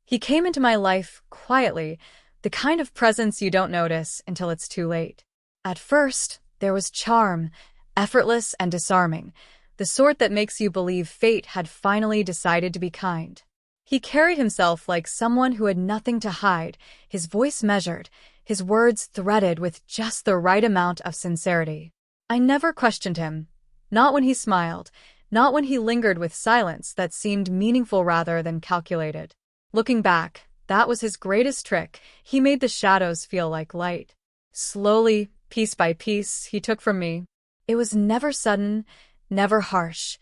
He came into my life quietly, the kind of presence you don't notice until it's too late. At first, there was charm, effortless and disarming, the sort that makes you believe fate had finally decided to be kind. He carried himself like someone who had nothing to hide, his voice measured, his words threaded with just the right amount of sincerity. I never questioned him, not when he smiled, not when he lingered with silence that seemed meaningful rather than calculated. Looking back, that was his greatest trick. He made the shadows feel like light. Slowly, piece by piece, he took from me. It was never sudden, never harsh,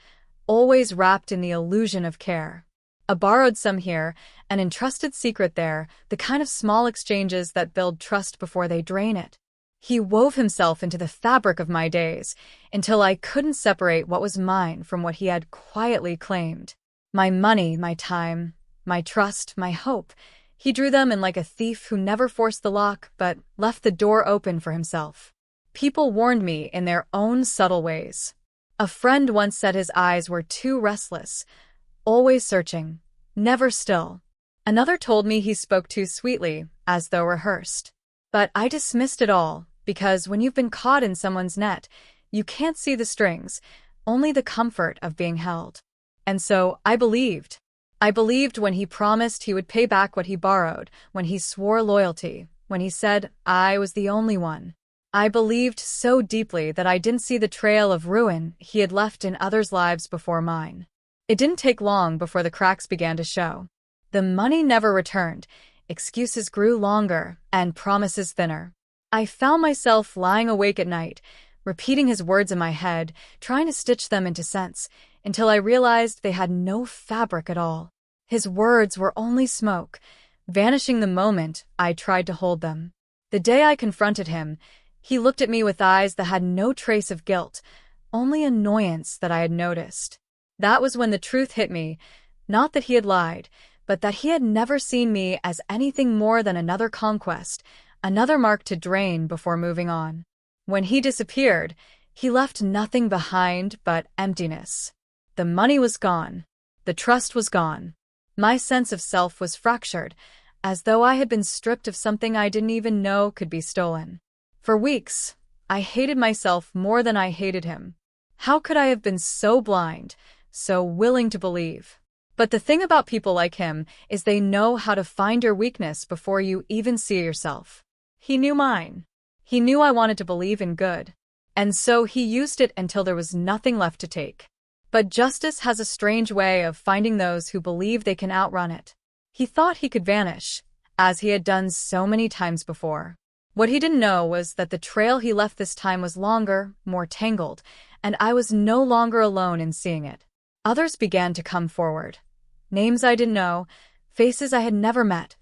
always wrapped in the illusion of care. A borrowed sum here, an entrusted secret there, the kind of small exchanges that build trust before they drain it. He wove himself into the fabric of my days, until I couldn't separate what was mine from what he had quietly claimed. My money, my time, my trust, my hope. He drew them in like a thief who never forced the lock, but left the door open for himself. People warned me in their own subtle ways. A friend once said his eyes were too restless, always searching, never still. Another told me he spoke too sweetly, as though rehearsed. But I dismissed it all, because when you've been caught in someone's net, you can't see the strings, only the comfort of being held. And so I believed. I believed when he promised he would pay back what he borrowed, when he swore loyalty, when he said I was the only one. I believed so deeply that I didn't see the trail of ruin he had left in others' lives before mine. It didn't take long before the cracks began to show. The money never returned, excuses grew longer, and promises thinner. I found myself lying awake at night, repeating his words in my head, trying to stitch them into sense, until I realized they had no fabric at all. His words were only smoke, vanishing the moment I tried to hold them. The day I confronted him, he looked at me with eyes that had no trace of guilt, only annoyance that I had noticed. That was when the truth hit me, not that he had lied, but that he had never seen me as anything more than another conquest, another mark to drain before moving on. When he disappeared, he left nothing behind but emptiness. The money was gone. The trust was gone. My sense of self was fractured, as though I had been stripped of something I didn't even know could be stolen. For weeks, I hated myself more than I hated him. How could I have been so blind, so willing to believe? But the thing about people like him is they know how to find your weakness before you even see yourself. He knew mine. He knew I wanted to believe in good. And so he used it until there was nothing left to take. But justice has a strange way of finding those who believe they can outrun it. He thought he could vanish, as he had done so many times before. What he didn't know was that the trail he left this time was longer, more tangled, and I was no longer alone in seeing it. Others began to come forward. Names I didn't know, faces I had never met,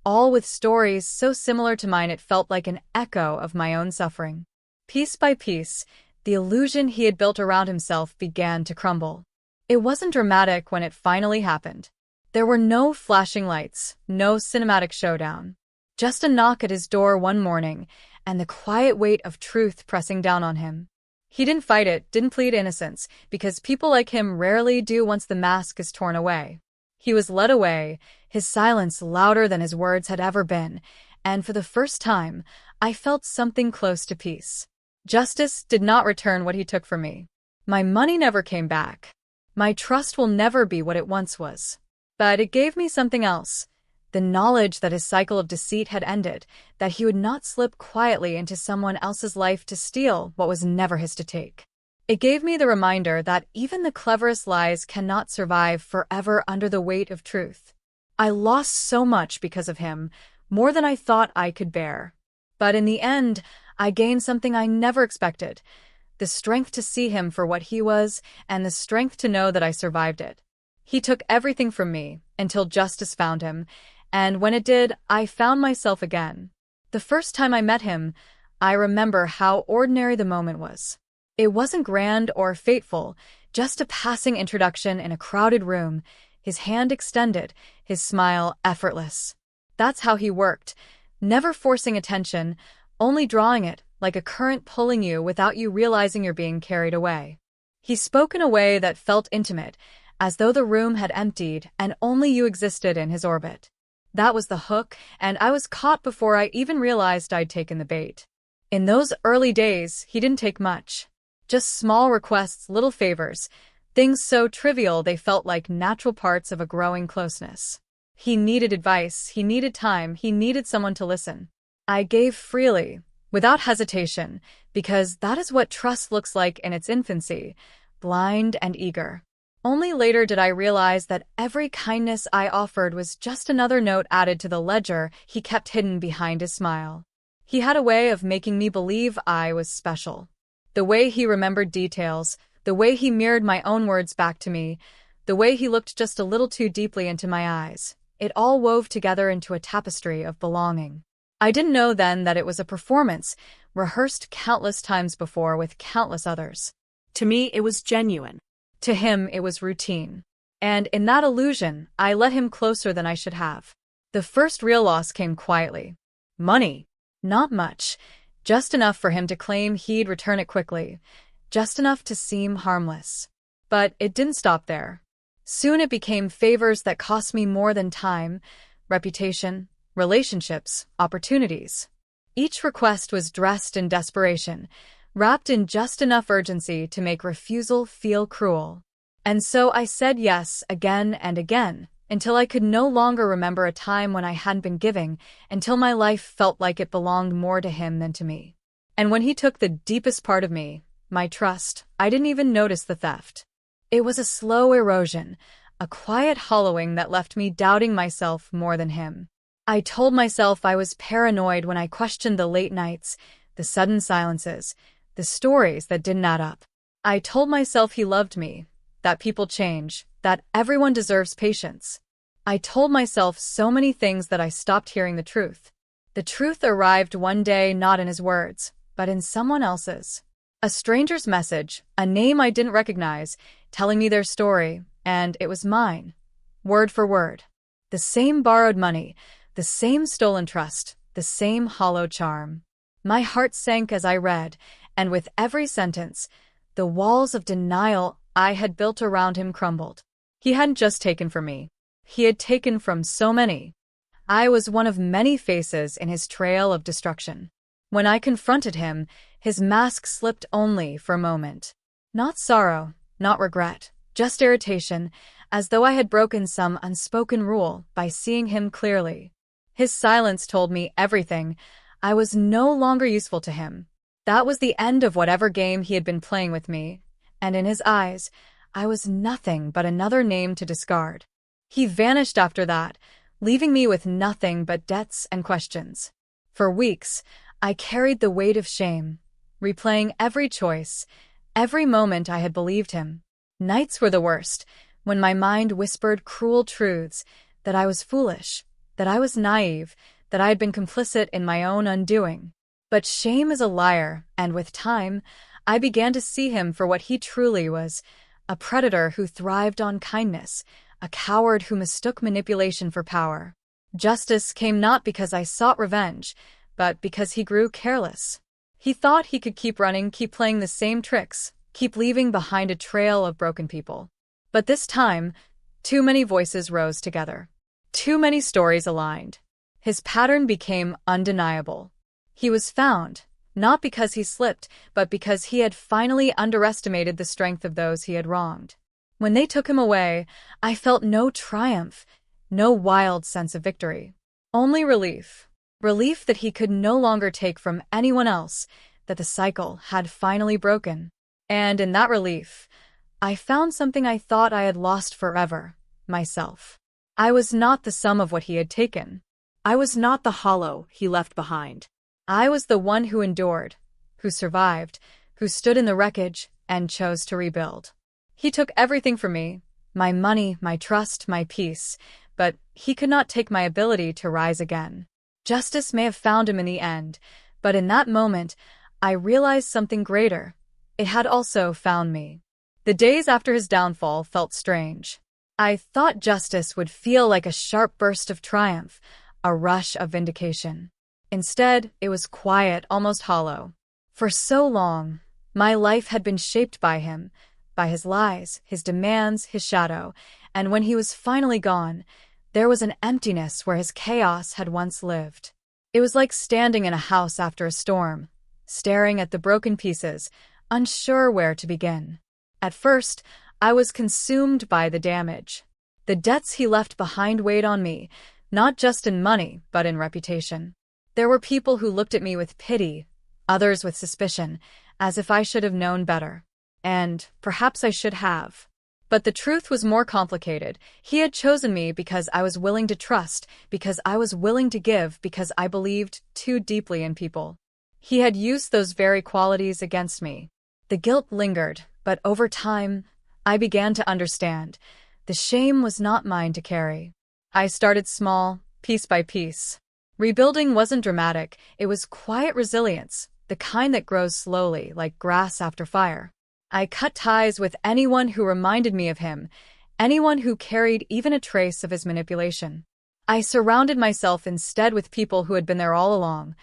all with stories so similar to mine it felt like an echo of my own suffering. Piece by piece, the illusion he had built around himself began to crumble. It wasn't dramatic when it finally happened. There were no flashing lights, no cinematic showdown. Just a knock at his door one morning, and the quiet weight of truth pressing down on him. He didn't fight it, didn't plead innocence, because people like him rarely do once the mask is torn away. He was led away, his silence louder than his words had ever been, and for the first time, I felt something close to peace. Justice did not return what he took from me. My money never came back. My trust will never be what it once was. But it gave me something else. The knowledge that his cycle of deceit had ended, that he would not slip quietly into someone else's life to steal what was never his to take. It gave me the reminder that even the cleverest lies cannot survive forever under the weight of truth. I lost so much because of him, more than I thought I could bear. But in the end, I gained something I never expected, the strength to see him for what he was and the strength to know that I survived it. He took everything from me until justice found him, and when it did, I found myself again. The first time I met him, I remember how ordinary the moment was. It wasn't grand or fateful, just a passing introduction in a crowded room, his hand extended, his smile effortless. That's how he worked, never forcing attention, only drawing it, like a current pulling you without you realizing you're being carried away. He spoke in a way that felt intimate, as though the room had emptied and only you existed in his orbit. That was the hook, and I was caught before I even realized I'd taken the bait. In those early days, he didn't take much. Just small requests, little favors, things so trivial they felt like natural parts of a growing closeness. He needed advice, he needed time, he needed someone to listen. I gave freely, without hesitation, because that is what trust looks like in its infancy, blind and eager. Only later did I realize that every kindness I offered was just another note added to the ledger he kept hidden behind his smile. He had a way of making me believe I was special. The way he remembered details, the way he mirrored my own words back to me, the way he looked just a little too deeply into my eyes, it all wove together into a tapestry of belonging. I didn't know then that it was a performance, rehearsed countless times before with countless others. To me, it was genuine. To him, it was routine. And in that illusion, I let him closer than I should have. The first real loss came quietly. Money. Not much. Just enough for him to claim he'd return it quickly. Just enough to seem harmless. But it didn't stop there. Soon it became favors that cost me more than time, reputation, relationships, opportunities. Each request was dressed in desperation, wrapped in just enough urgency to make refusal feel cruel. And so I said yes again and again, until I could no longer remember a time when I hadn't been giving, until my life felt like it belonged more to him than to me. And when he took the deepest part of me, my trust, I didn't even notice the theft. It was a slow erosion, a quiet hollowing that left me doubting myself more than him. I told myself I was paranoid when I questioned the late nights, the sudden silences, the stories that didn't add up. I told myself he loved me, that people change, that everyone deserves patience. I told myself so many things that I stopped hearing the truth. The truth arrived one day not in his words, but in someone else's. A stranger's message, a name I didn't recognize, telling me their story, and it was mine. Word for word. The same borrowed money, the same stolen trust, the same hollow charm. My heart sank as I read, and with every sentence, the walls of denial I had built around him crumbled. He hadn't just taken from me. He had taken from so many. I was one of many faces in his trail of destruction. When I confronted him, his mask slipped only for a moment. Not sorrow, not regret, just irritation, as though I had broken some unspoken rule by seeing him clearly. His silence told me everything. I was no longer useful to him. That was the end of whatever game he had been playing with me, and in his eyes, I was nothing but another name to discard. He vanished after that, leaving me with nothing but debts and questions. For weeks, I carried the weight of shame, replaying every choice, every moment I had believed him. Nights were the worst, when my mind whispered cruel truths, that I was foolish, that I was naive, that I had been complicit in my own undoing. But shame is a liar, and with time, I began to see him for what he truly was, a predator who thrived on kindness, a coward who mistook manipulation for power. Justice came not because I sought revenge, but because he grew careless. He thought he could keep running, keep playing the same tricks, keep leaving behind a trail of broken people. But this time, too many voices rose together. Too many stories aligned. His pattern became undeniable. He was found, not because he slipped, but because he had finally underestimated the strength of those he had wronged. When they took him away, I felt no triumph, no wild sense of victory. Only relief. Relief that he could no longer take from anyone else, that the cycle had finally broken. And in that relief, I found something I thought I had lost forever, myself. I was not the sum of what he had taken. I was not the hollow he left behind. I was the one who endured, who survived, who stood in the wreckage and chose to rebuild. He took everything from me, my money, my trust, my peace, but he could not take my ability to rise again. Justice may have found him in the end, but in that moment, I realized something greater. It had also found me. The days after his downfall felt strange. I thought justice would feel like a sharp burst of triumph, a rush of vindication. Instead, it was quiet, almost hollow. For so long, my life had been shaped by him, by his lies, his demands, his shadow, and when he was finally gone, There was an emptiness where his chaos had once lived. It was like standing in a house after a storm, staring at the broken pieces, unsure where to begin. At first, I was consumed by the damage. The debts he left behind weighed on me, not just in money, but in reputation. There were people who looked at me with pity, others with suspicion, as if I should have known better. And perhaps I should have. But the truth was more complicated. He had chosen me because I was willing to trust, because I was willing to give, because I believed too deeply in people. He had used those very qualities against me. The guilt lingered, but over time, I began to understand. The shame was not mine to carry. I started small, piece by piece. Rebuilding wasn't dramatic, it was quiet resilience, the kind that grows slowly, like grass after fire. I cut ties with anyone who reminded me of him, anyone who carried even a trace of his manipulation. I surrounded myself instead with people who had been there all along,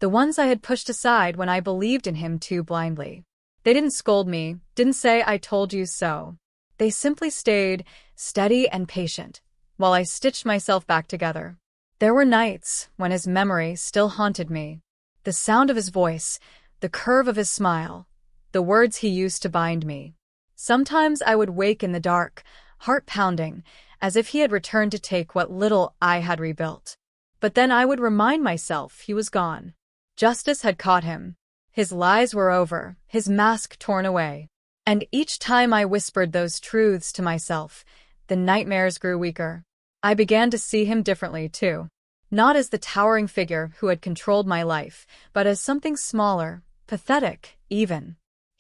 the ones I had pushed aside when I believed in him too blindly. They didn't scold me, didn't say I told you so. They simply stayed, steady and patient, while I stitched myself back together. There were nights when his memory still haunted me. The sound of his voice, the curve of his smile, the words he used to bind me. Sometimes I would wake in the dark, heart pounding, as if he had returned to take what little I had rebuilt. But then I would remind myself he was gone. Justice had caught him. His lies were over, his mask torn away. And each time I whispered those truths to myself, the nightmares grew weaker. I began to see him differently, too. Not as the towering figure who had controlled my life, but as something smaller, pathetic, even.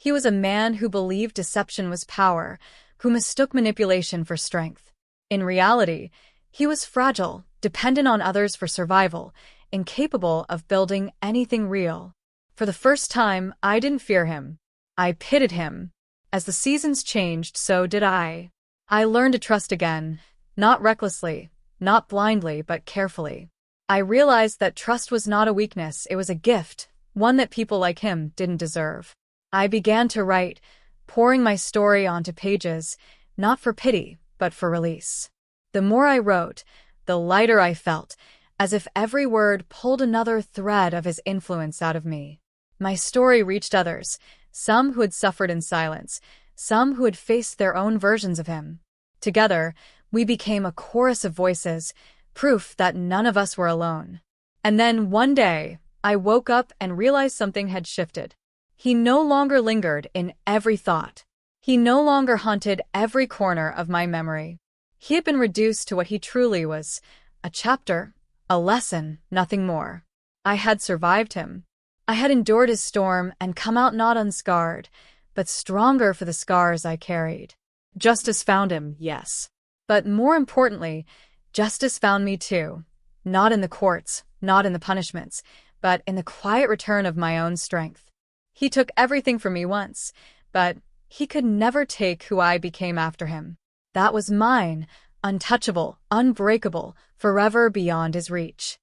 He was a man who believed deception was power, who mistook manipulation for strength. In reality, he was fragile, dependent on others for survival, incapable of building anything real. For the first time, I didn't fear him. I pitied him. As the seasons changed, so did I. I learned to trust again, not recklessly, not blindly, but carefully. I realized that trust was not a weakness, it was a gift, one that people like him didn't deserve. I began to write, pouring my story onto pages, not for pity, but for release. The more I wrote, the lighter I felt, as if every word pulled another thread of his influence out of me. My story reached others, some who had suffered in silence, some who had faced their own versions of him. Together, we became a chorus of voices, proof that none of us were alone. And then, one day, I woke up and realized something had shifted. He no longer lingered in every thought. He no longer haunted every corner of my memory. He had been reduced to what he truly was, a chapter, a lesson, nothing more. I had survived him. I had endured his storm and come out not unscarred, but stronger for the scars I carried. Justice found him, yes. But more importantly, justice found me too. Not in the courts, not in the punishments, but in the quiet return of my own strength. He took everything from me once, but he could never take who I became after him. That was mine, untouchable, unbreakable, forever beyond his reach.